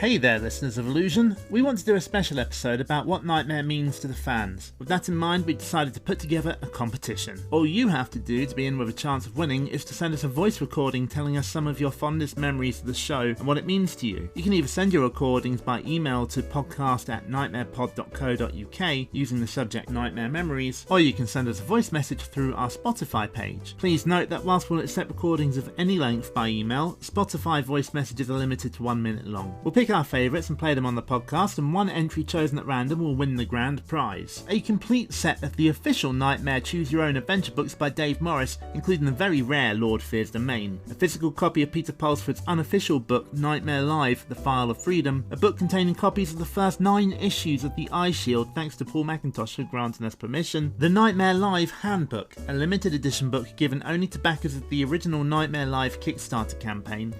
Hey there, listeners of Illusion. We want to do a special episode about what Knightmare means to the fans. With that in mind, we decided to put together a competition. All you have to do to be in with a chance of winning is to send us a voice recording telling us some of your fondest memories of the show and what it means to you. You can either send your recordings by email to podcast@knightmarepod.co.uk using the subject Knightmare Memories, or you can send us a voice message through our Spotify page. Please note that whilst we'll accept recordings of any length by email, Spotify voice messages are limited to 1 minute long. We'll pick our favourites and play them on the podcast, and one entry chosen at random will win the grand prize. A complete set of the official Knightmare Choose Your Own Adventure books by Dave Morris, including the very rare Lord Fears Domain, a physical copy of Peter Pulsford's unofficial book Knightmare Live, The File of Freedom, a book containing copies of the first 9 issues of the Eye Shield thanks to Paul McIntosh for granting us permission, the Knightmare Live Handbook, a limited edition book given only to backers of the original Knightmare Live Kickstarter campaign.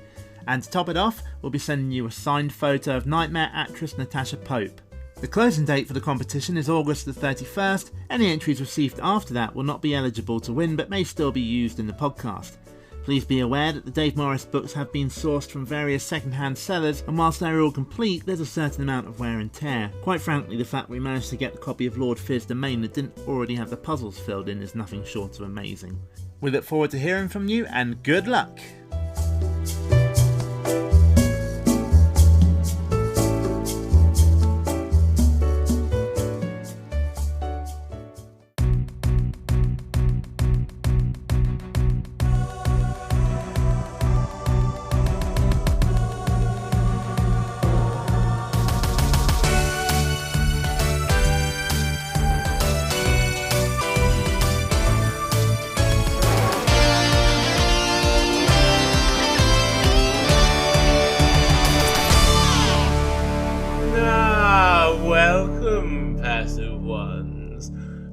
And to top it off, we'll be sending you a signed photo of Knightmare actress Natasha Pope. The closing date for the competition is August the 31st. Any entries received after that will not be eligible to win but may still be used in the podcast. Please be aware that the Dave Morris books have been sourced from various second-hand sellers, and whilst they're all complete, there's a certain amount of wear and tear. Quite frankly, the fact we managed to get a copy of Lord Fear's Domain that didn't already have the puzzles filled in is nothing short of amazing. We look forward to hearing from you, and good luck!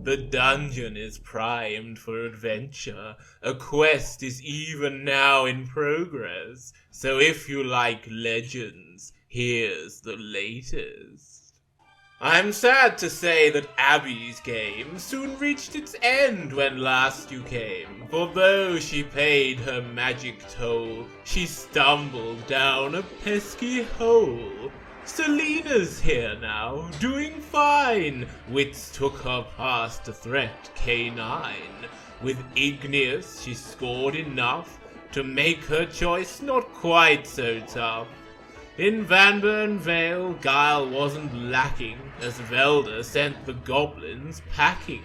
The dungeon is primed for adventure. A quest is even now in progress. So if you like legends, here's the latest. I'm sad to say that Abby's game soon reached its end when last you came. For though she paid her magic toll, she stumbled down a pesky hole. Selena's here now, doing fine. Wits took her past a threat K9. With Igneous she scored enough to make her choice not quite so tough. In Vanburn Vale, guile wasn't lacking, as Velda sent the goblins packing.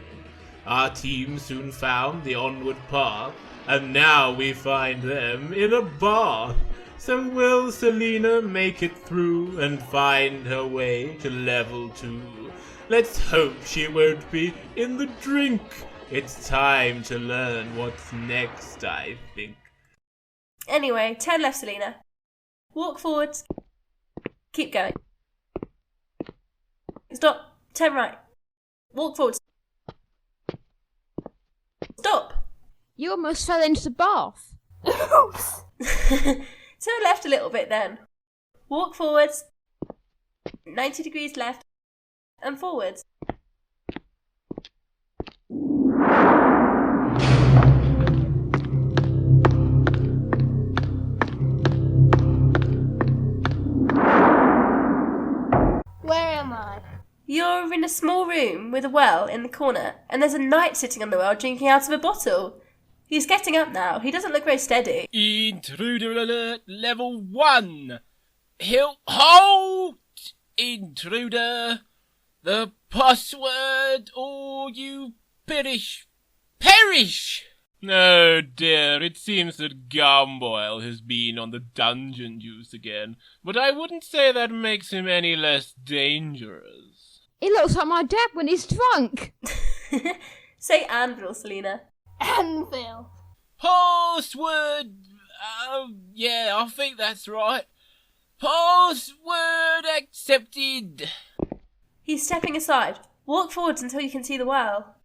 Our team soon found the onward path, and now we find them in a bath. So will Selena make it through and find her way to level 2? Let's hope she won't be in the drink. It's time to learn what's next, I think. Anyway, turn left, Selena. Walk forwards. Keep going. Stop. Turn right. Walk forwards. Stop. You almost fell into the bath. Turn left a little bit then. Walk forwards. 90 degrees left. And forwards. Where am I? You're in a small room with a well in the corner, and there's a knight sitting on the well drinking out of a bottle. He's getting up now. He doesn't look very steady. Intruder alert, level 1. Halt! Intruder. The password, or you perish. Perish! Oh dear, it seems that Gumboil has been on the dungeon juice again, but I wouldn't say that makes him any less dangerous. He looks like my dad when he's drunk. Say Anvil, Selena. Anvil. Password! Yeah, I think that's right. Password accepted. He's stepping aside. Walk forwards until you can see the well.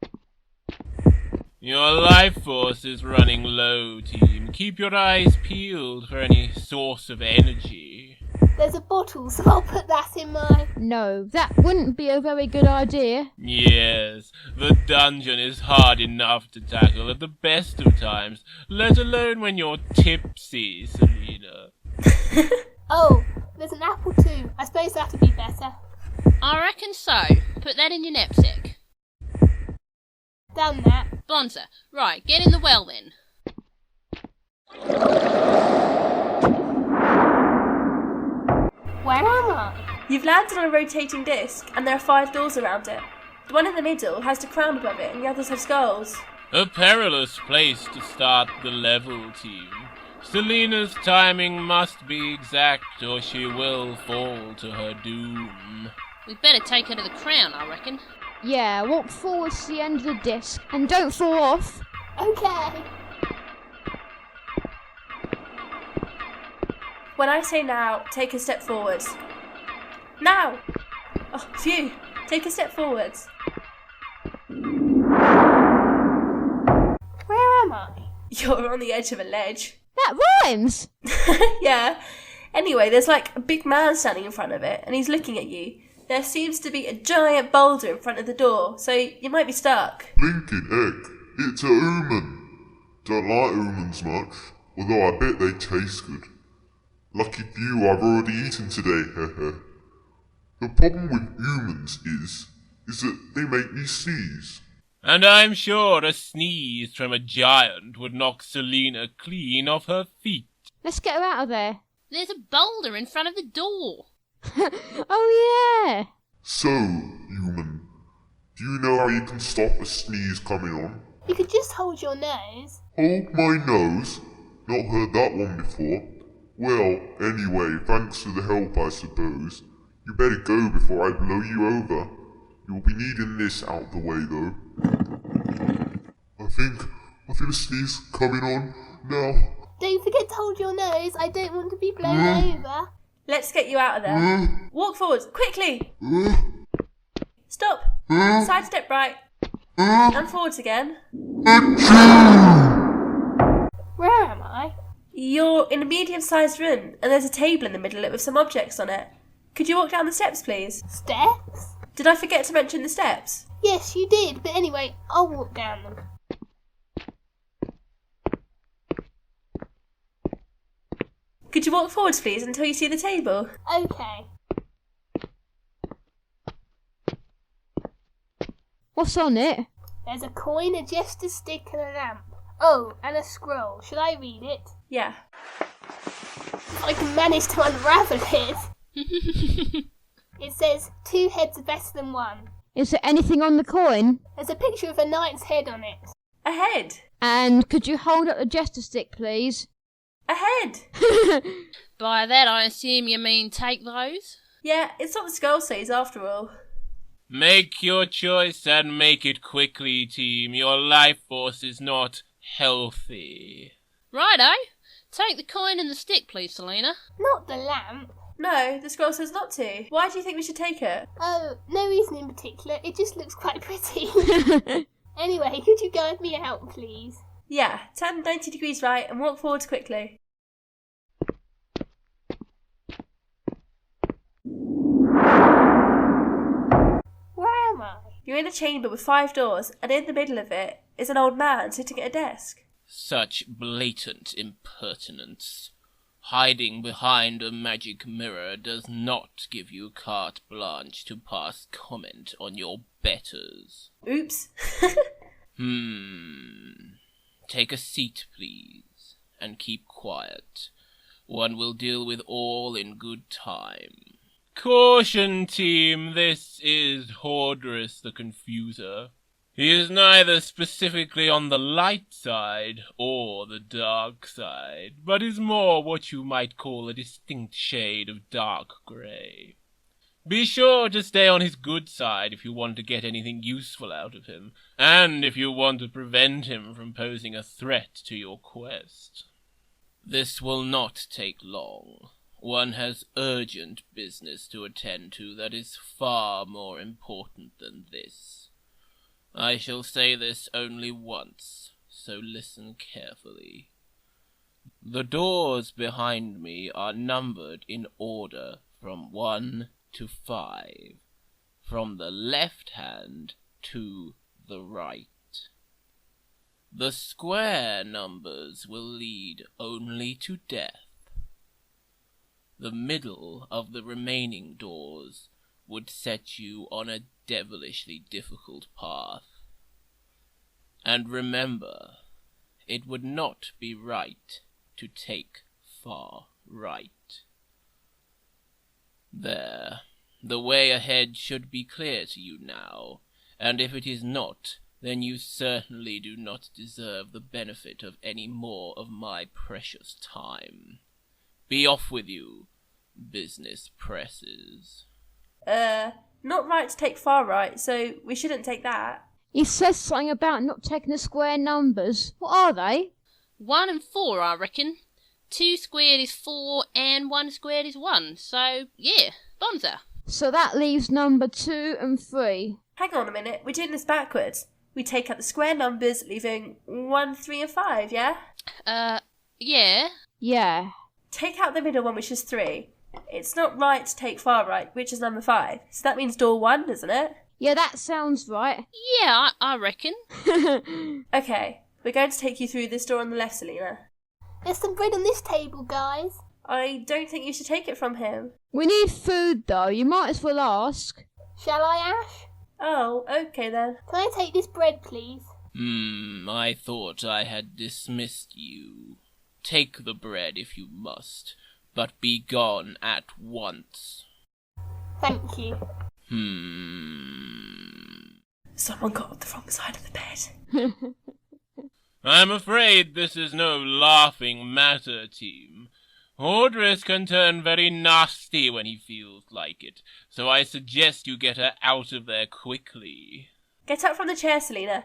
Your life force is running low, team. Keep your eyes peeled for any source of energy. There's a bottle, so I'll put that in my... No, that wouldn't be a very good idea. Yes, the dungeon is hard enough to tackle at the best of times, let alone when you're tipsy, Selena. Oh, There's an apple too. I suppose that'd be better. I reckon so. Put that in your knapsack. Done that. Bonza. Right, get in the well then. Where am I? You've landed on a rotating disc, and there are 5 doors around it. The one in the middle has the crown above it, and the others have skulls. A perilous place to start the level, team. Selena's timing must be exact, or she will fall to her doom. We'd better take her to the crown, I reckon. Yeah, walk forward to the end of the disc and don't fall off. Okay. When I say now, take a step forwards. Now! Oh, phew! Take a step forwards. Where am I? You're on the edge of a ledge. That rhymes! Yeah. Anyway, there's like a big man standing in front of it, and he's looking at you. There seems to be a giant boulder in front of the door, so you might be stuck. Blinking heck, it's a human. Don't like humans much, although I bet they taste good. Lucky for you, I've already eaten today, heh. The problem with humans is that they make me sneeze. And I'm sure a sneeze from a giant would knock Selena clean off her feet. Let's get her out of there. There's a boulder in front of the door. Oh yeah! So, human, do you know how you can stop a sneeze coming on? You could just hold your nose. Hold my nose? Not heard that one before. Well, anyway, thanks for the help, I suppose. You better go before I blow you over. You'll be needing this out the way, though. I feel a sneeze coming on now. Don't forget to hold your nose. I don't want to be blown over. Let's get you out of there. Walk forwards, quickly! Stop! Sidestep right. And forwards again. Where am I? You're in a medium-sized room, and there's a table in the middle of it with some objects on it. Could you walk down the steps, please? Steps? Did I forget to mention the steps? Yes, you did, but anyway, I'll walk down them. Could you walk forwards, please, until you see the table? Okay. What's on it? There's a coin, a jester's stick, and a lamp. Oh, and a scroll. Should I read it? Yeah. If I can manage to unravel it. It says, 2 heads are better than 1. Is there anything on the coin? There's a picture of a knight's head on it. A head. And could you hold up the jester stick, please? A head. By that I assume you mean take those? Yeah, it's what the skull says after all. Make your choice and make it quickly, team. Your life force is not healthy. Righto. Take the coin and the stick, please, Selena. Not the lamp. No, the scroll says not to. Why do you think we should take it? Oh, no reason in particular. It just looks quite pretty. Anyway, could you guide me out, please? Yeah, turn 90 degrees right and walk forwards quickly. Where am I? You're in a chamber with 5 doors, and in the middle of it is an old man sitting at a desk. Such blatant impertinence. Hiding behind a magic mirror does not give you carte blanche to pass comment on your betters. Oops. Take a seat, please, and keep quiet. One will deal with all in good time. Caution, team, this is Hordriss the Confuser. He is neither specifically on the light side or the dark side, but is more what you might call a distinct shade of dark grey. Be sure to stay on his good side if you want to get anything useful out of him, and if you want to prevent him from posing a threat to your quest. This will not take long. One has urgent business to attend to that is far more important than this. I shall say this only once, so listen carefully. The doors behind me are numbered in order from 1 to 5, from the left hand to the right. The square numbers will lead only to death. the middle of the remaining doors would set you on a devilishly difficult path. And remember, it would not be right to take far right. There, the way ahead should be clear to you now, and if it is not, then you certainly do not deserve the benefit of any more of my precious time. Be off with you. Business presses. Not right to take far right, so we shouldn't take that. He says something about not taking the square numbers. What are they? 1 and 4, I reckon. 2 squared is 4 and 1 squared is 1. So, yeah, bonza. So that leaves number 2 and 3. Hang on a minute, we're doing this backwards. We take out the square numbers, leaving 1, 3 and 5, yeah? Yeah. Yeah. Take out the middle one, which is 3. It's not right to take far right, which is number 5. So that means door 1, doesn't it? Yeah, that sounds right. Yeah, I reckon. Okay, we're going to take you through this door on the left, Selena. There's some bread on this table, guys. I don't think you should take it from him. We need food, though. You might as well ask. Shall I, Ash? Oh, okay then. Can I take this bread, please? I thought I had dismissed you. Take the bread if you must, but be gone at once. Thank you. Someone got up the wrong side of the bed. I'm afraid this is no laughing matter, team. Hordriss can turn very nasty when he feels like it, so I suggest you get her out of there quickly. Get up from the chair, Selena.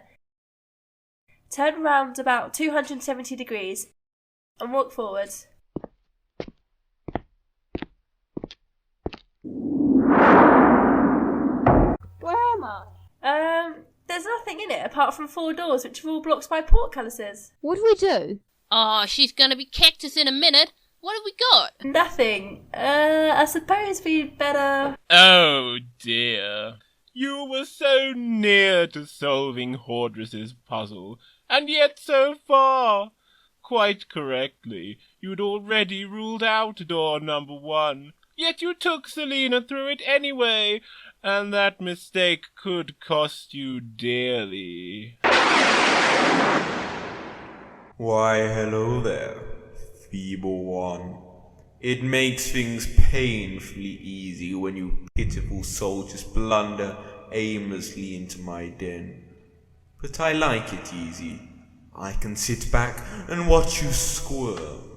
Turn round about 270 degrees and walk forward. Where am I? There's nothing in it apart from 4 doors which are all blocked by portcullises. What do we do? Oh, she's gonna be cactus in a minute. What have we got? Nothing. I suppose we'd better... Oh dear. You were so near to solving Hordriss's puzzle, and yet so far. Quite correctly, you'd already ruled out door number 1, yet you took Selena through it anyway, and that mistake could cost you dearly. Why, hello there, feeble one. It makes things painfully easy when you pitiful soldiers blunder aimlessly into my den. But I like it easy. I can sit back and watch you squirm.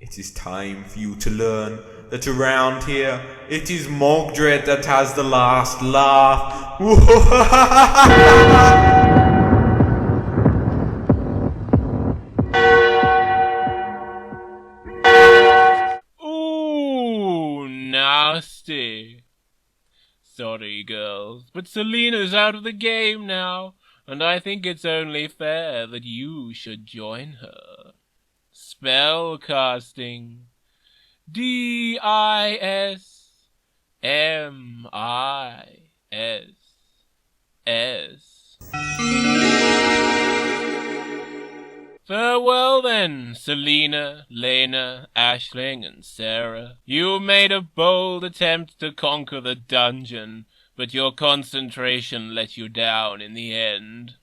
It is time for you to learn that around here it is Mogdred that has the last laugh. Ooh, nasty. Sorry, girls, but Selena's out of the game now, and I think it's only fair that you should join her. Spell casting. D-I-S-M-I-S-S. Farewell then, Selena, Lena, Aisling, and Sarah. You made a bold attempt to conquer the dungeon, but your concentration let you down in the end.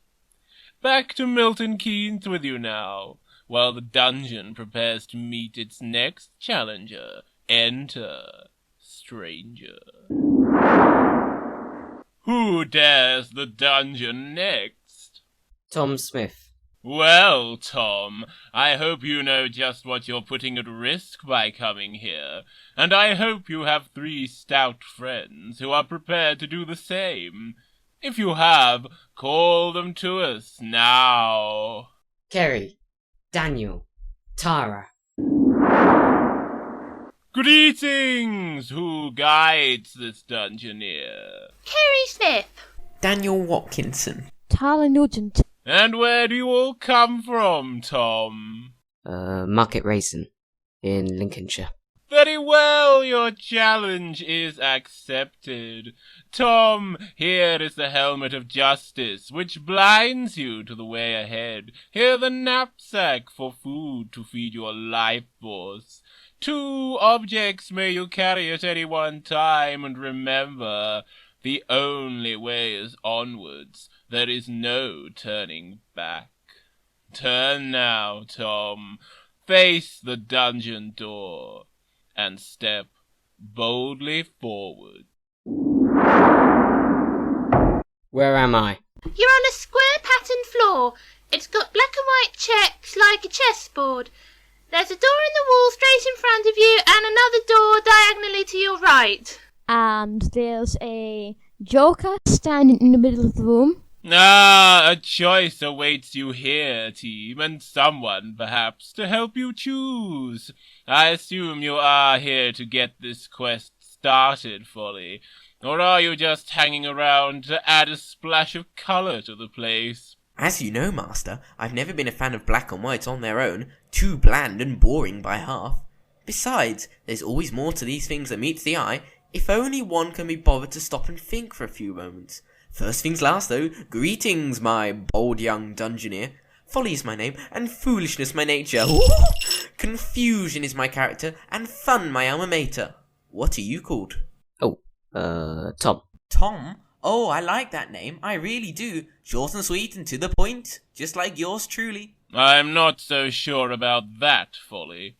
Back to Milton Keynes with you now, while the dungeon prepares to meet its next challenger. Enter, stranger. Who dares the dungeon next? Tom Smith. Well, Tom, I hope you know just what you're putting at risk by coming here, and I hope you have 3 stout friends who are prepared to do the same. If you have, call them to us now. Kerry, Daniel, Tara. Greetings! Who guides this dungeoneer? Kerry Smith. Daniel Watkinson. Tara Nugent. And where do you all come from, Tom? Market Raisin, in Lincolnshire. Very well, your challenge is accepted. Tom, here is the helmet of justice, which blinds you to the way ahead. Here the knapsack for food to feed your life force. 2 objects may you carry at any one time, and remember, the only way is onwards. There is no turning back. Turn now, Tom. Face the dungeon door, and step boldly forward. Where am I? You're on a square patterned floor. It's got black and white checks like a chessboard. There's a door in the wall straight in front of you and another door diagonally to your right. And there's a joker standing in the middle of the room. Ah, a choice awaits you here, team, and someone, perhaps, to help you choose. I assume you are here to get this quest started, Folly. Or are you just hanging around to add a splash of colour to the place? As you know, Master, I've never been a fan of black and white on their own. Too bland and boring by half. Besides, there's always more to these things than meets the eye, if only one can be bothered to stop and think for a few moments. First things last, though, greetings, my bold young dungeoneer. Folly is my name, and foolishness my nature. Ooh! Confusion is my character, and fun my alma mater. What are you called? Tom. Tom? Oh, I like that name. I really do. Short and sweet and to the point. Just like yours truly. I'm not so sure about that, Folly.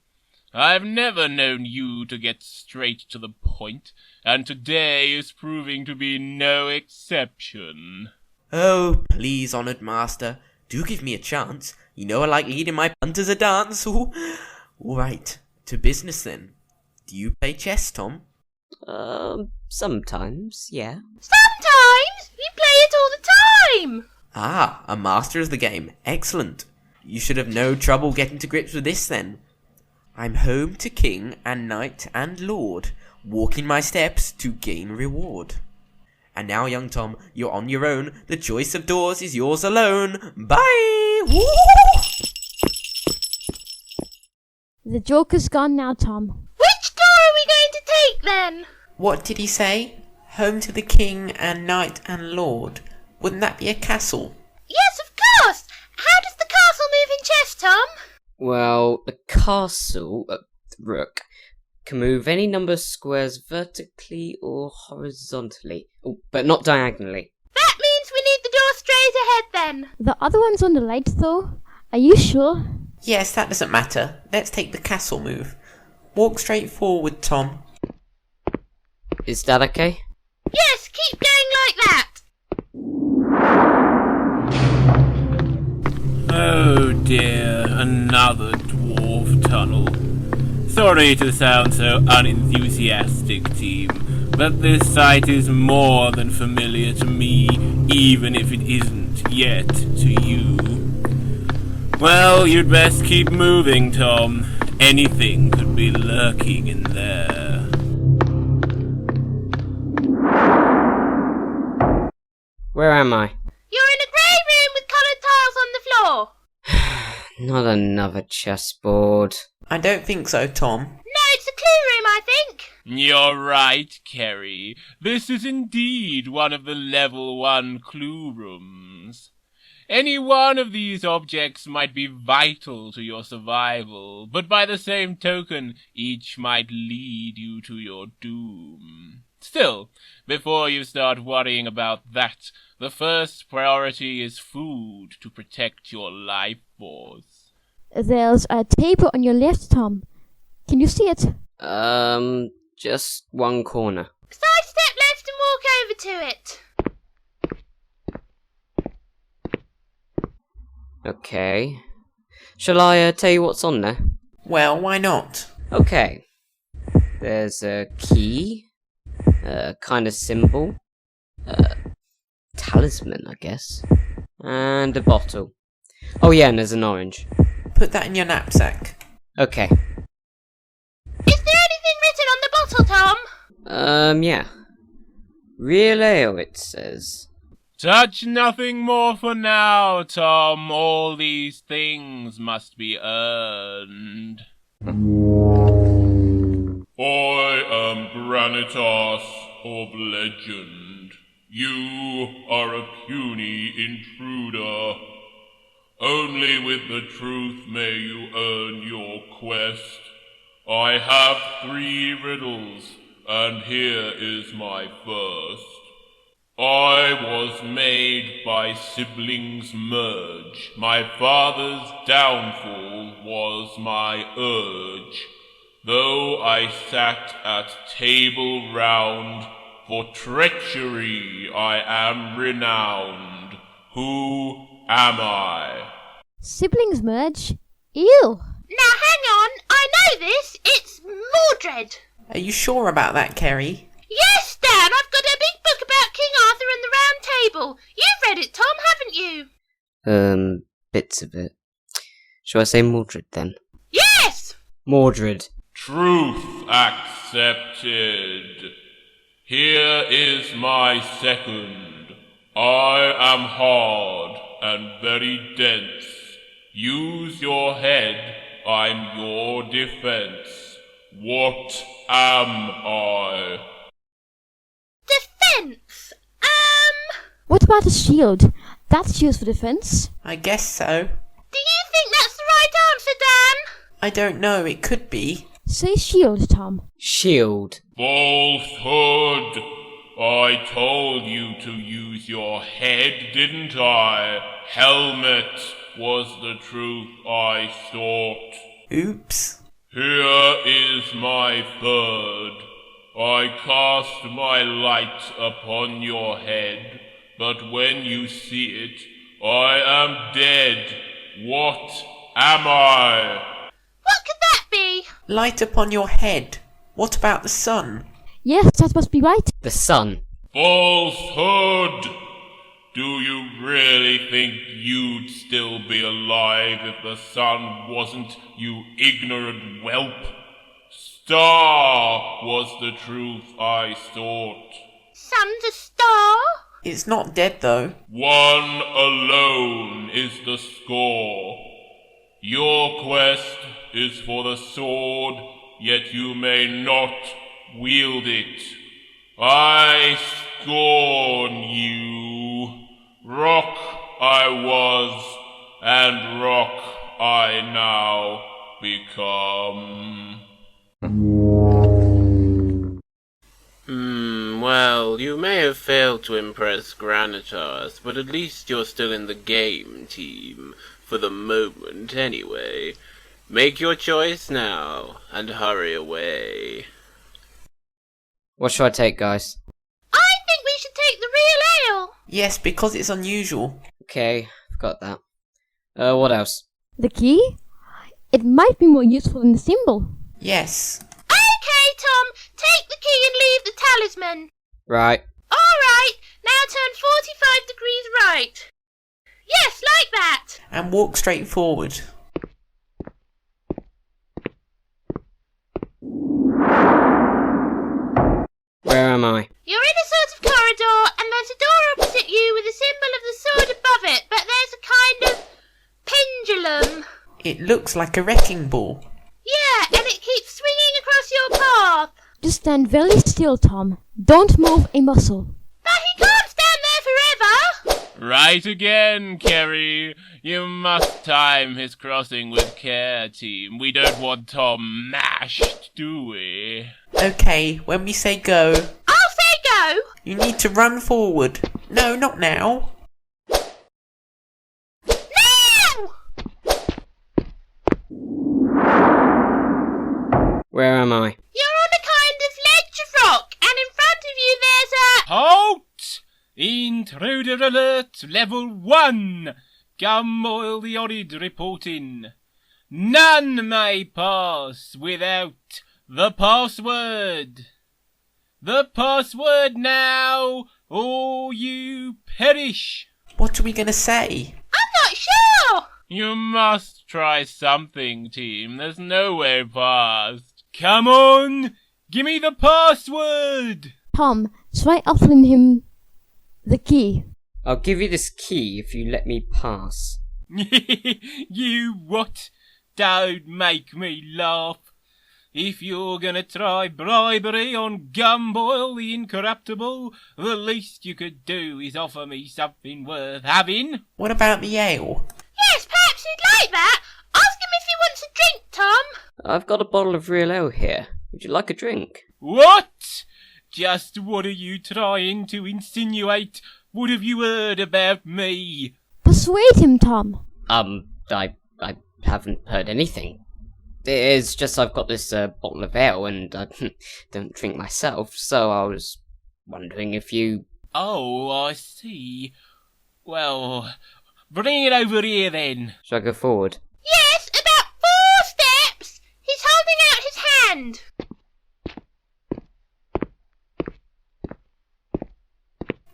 I've never known you to get straight to the point, and today is proving to be no exception. Oh, please, honoured master. Do give me a chance. You know I like leading my punters a dance. Ooh. All right, to business then. Do you play chess, Tom? Sometimes, yeah. Sometimes? You play it all the time! Ah, a master of the game. Excellent. You should have no trouble getting to grips with this then. I'm home to king and knight and lord, walking my steps to gain reward. And now, young Tom, you're on your own. The choice of doors is yours alone. Bye! Woo! The joker's gone now, Tom. Which door are we going to take then? What did he say? Home to the king and knight and lord. Wouldn't that be a castle? Yes, of course! How does the castle move in chess, Tom? Well, the castle, rook, can move any number of squares vertically or horizontally, but not diagonally. That means we need the door straight ahead then. The other one's on the right, though. Are you sure? Yes, that doesn't matter. Let's take the castle move. Walk straight forward, Tom. Is that okay? Yes, keep going like that. Oh dear, another dwarf tunnel. Sorry to sound so unenthusiastic, team, but this site is more than familiar to me, even if it isn't yet to you. Well, you'd best keep moving, Tom. Anything could be lurking in there. Where am I? You're in a grey room with coloured tiles on the floor. Not another chessboard. I don't think so, Tom. No, it's a clue room, I think. You're right, Kerry. This is indeed one of the level 1 clue rooms. Any one of these objects might be vital to your survival, but by the same token, each might lead you to your doom. Still, before you start worrying about that, the first priority is food to protect your life force. There's a table on your left, Tom. Can you see it? Just one corner. Sidestep left and walk over to it. Okay. Shall I tell you what's on there? Well, why not? Okay. There's a key, a kind of symbol, talisman, I guess, and a bottle. Oh yeah, and there's an orange. Put that in your knapsack. Okay. Is there anything written on the bottle, Tom? Yeah. Real ale, it says. Touch nothing more for now, Tom. All these things must be earned. I am Granitas of legend. You are a puny intruder. Only with the truth may you earn your quest. I have 3 riddles, and here is my first. I was made by siblings merge. My father's downfall was my urge. Though I sat at table round, for treachery I am renowned. Who am I? Siblings merge? Ew! Now hang on, I know this. It's Mogdred. Are you sure about that, Kerry? Yes, Dan, I've got a big book about King Arthur and the Round Table. You've read it, Tom, haven't you? Bits of it. Shall I say Mordred then? Yes! Mordred. Truth accepted. Here is my second. I am hard and very dense. Use your head, I'm your defense. What am I? Defense? What about a shield? That's used for defense. I guess so. Do you think that's the right answer, Dan? I don't know, it could be. Say shield, Tom. Shield. Falsehood! I told you to use your head, didn't I? Helmet was the truth I sought. Oops. Here is my third. I cast my light upon your head, but when you see it, I am dead. What am I? What could that be? Light upon your head. What about the sun? Yes, that must be right. The sun. Falsehood! Do you really think you'd still be alive if the sun wasn't, you ignorant whelp? Star was the truth I sought. Sun's a star? It's not dead, though. One alone is the score. Your quest is for the sword, yet you may not wield it. I scorn you. Rock I was, and rock I now become. Well, you may have failed to impress Granitas, but at least you're still in the game, team. For the moment, anyway. Make your choice now, and hurry away. What should I take, guys? I think we should take the real ale. Yes, because it's unusual. Okay, I've got that. What else? The key? It might be more useful than the symbol. Yes. Okay, Tom, take the key and leave the talisman. Right. Alright, now turn 45 degrees right. Yes, like that. And walk straight forward. Where am I? You're in a sort of corridor, and there's a door opposite you with a symbol of the sword above it, but there's a kind of pendulum. It looks like a wrecking ball. Yeah, and it keeps swinging across your path. Just stand very still, Tom. Don't move a muscle. But he can't stand there forever. Right again, Kerry. You must time his crossing with care, team. We don't want Tom mashed, do we? Okay, when we say go, I'll say go. you need to run forward. No, not now. Now! Where am I? You're on a kind of ledge of rock, and in front of you there's a... Halt! Intruder alert, level 1! Gumboil the Orid reporting. None may pass without the password. The password now, or you perish. What are we going to say? I'm not sure. You must try something, team. There's no way past. Come on, give me the password. Tom, try offering him the key. I'll give you this key if you let me pass. You what? Don't make me laugh. If you're gonna try bribery on Gumboil the Incorruptible, the least you could do is offer me something worth having. What about the ale? Yes, perhaps he'd like that. Ask him if he wants a drink, Tom? I've got a bottle of real ale here. Would you like a drink? What? Just what are you trying to insinuate? What have you heard about me? Persuade him, Tom. I haven't heard anything. It's just I've got this bottle of ale and I don't drink myself, so I was wondering if you... Oh, I see. Well, bring it over here then. Shall I go forward? Yes, about 4 steps. He's holding out his hand.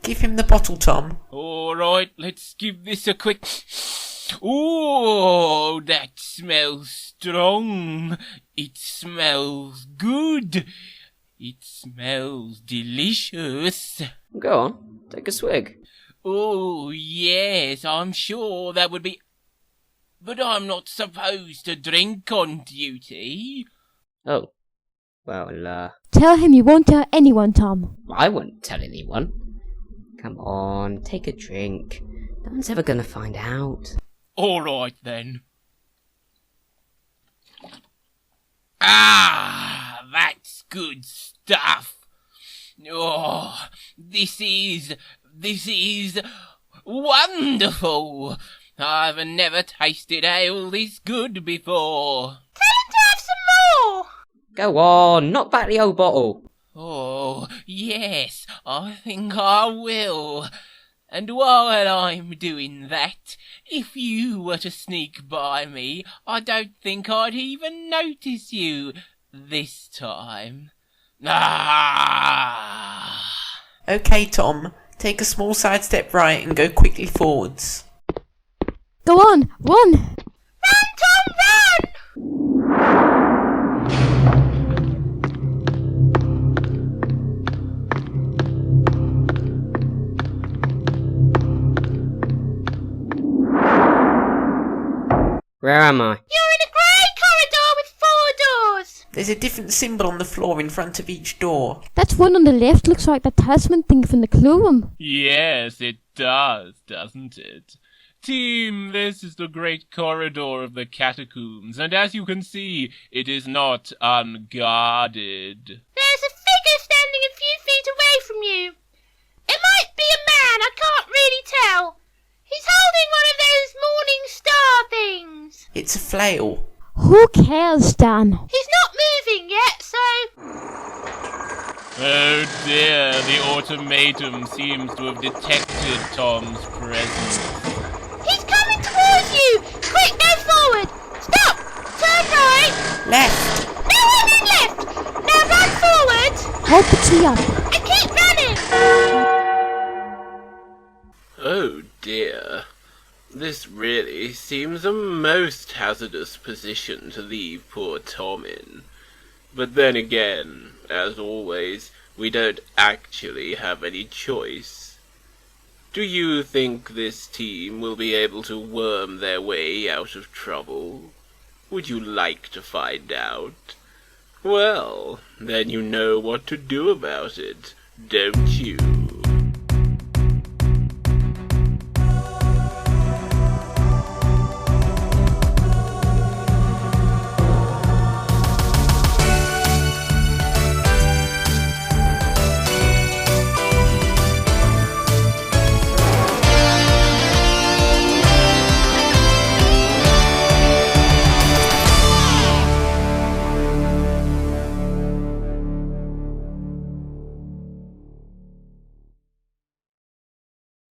Give him the bottle, Tom. Alright, let's give this a quick... Oh, that smells strong. It smells good. It smells delicious. Go on, take a swig. Oh, yes, I'm sure that would be... But I'm not supposed to drink on duty. Oh, well, Tell him you won't tell anyone, Tom. I won't tell anyone. Come on, take a drink. No one's ever gonna find out. Alright then. Ah, that's good stuff. Oh, this is wonderful. I've never tasted ale this good before. Tell him to have some more. Go on, knock back the old bottle. Oh, yes, I think I will. And while I'm doing that, if you were to sneak by me, I don't think I'd even notice you this time. Ah! Okay, Tom. Take a small sidestep right and go quickly forwards. Go on, run! Run, Tom, run! Where am I? You're in a grey corridor with 4 doors. There's a different symbol on the floor in front of each door. That one on the left looks like the talisman thing from the clue room. Yes, it does, doesn't it? Team, this is the great corridor of the catacombs, and as you can see, it is not unguarded. There's a figure standing a few feet away from you. It might be a man, I can't really tell. He's holding one of those morning star things. It's a flail. Who cares, Dan? He's not moving yet, so... Oh dear, the automaton seems to have detected Tom's presence. He's coming towards you! Quick, go forward! Stop! Turn right! Left! No, I mean left! Now run forward! Hold the key up. And keep running! Oh dear. This really seems a most hazardous position to leave poor Tom in. But then again, as always, we don't actually have any choice. Do you think this team will be able to worm their way out of trouble? Would you like to find out? Well, then you know what to do about it, don't you?